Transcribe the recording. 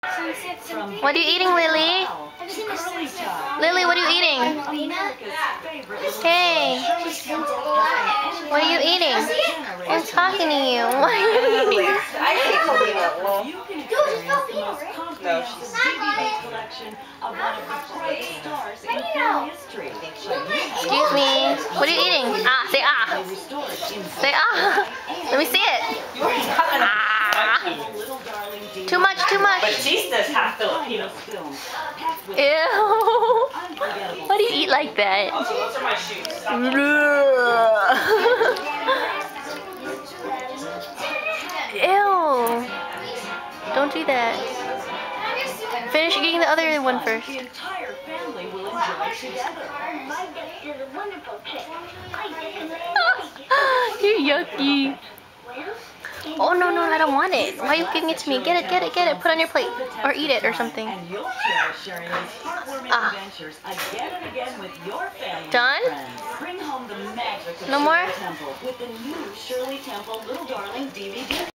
What are you eating, Lily? Lily, what are you eating? Hey, what are you eating? I'm talking to you. What are you eating? I think Melina will. Excuse me. What are you eating? Ah, say ah. Say ah. Let me see it. Ah. Too much, too much. Batista's half Filipino. Ew. Why do you eat like that? Also, those are my shoes. Ew. Don't do that. Finish eating the other one first. The entire family will enjoy together. You're yucky. Oh no, no, I don't want it. Why are you giving it to me? Get it, get it, get it. Put it on your plate. Or eat it or something. And you'll cherish sharing these heartwarming adventures again and again with your family. Done? Bring home the magic of No more? Shirley Temple with the new Shirley Temple Little Darling DVD.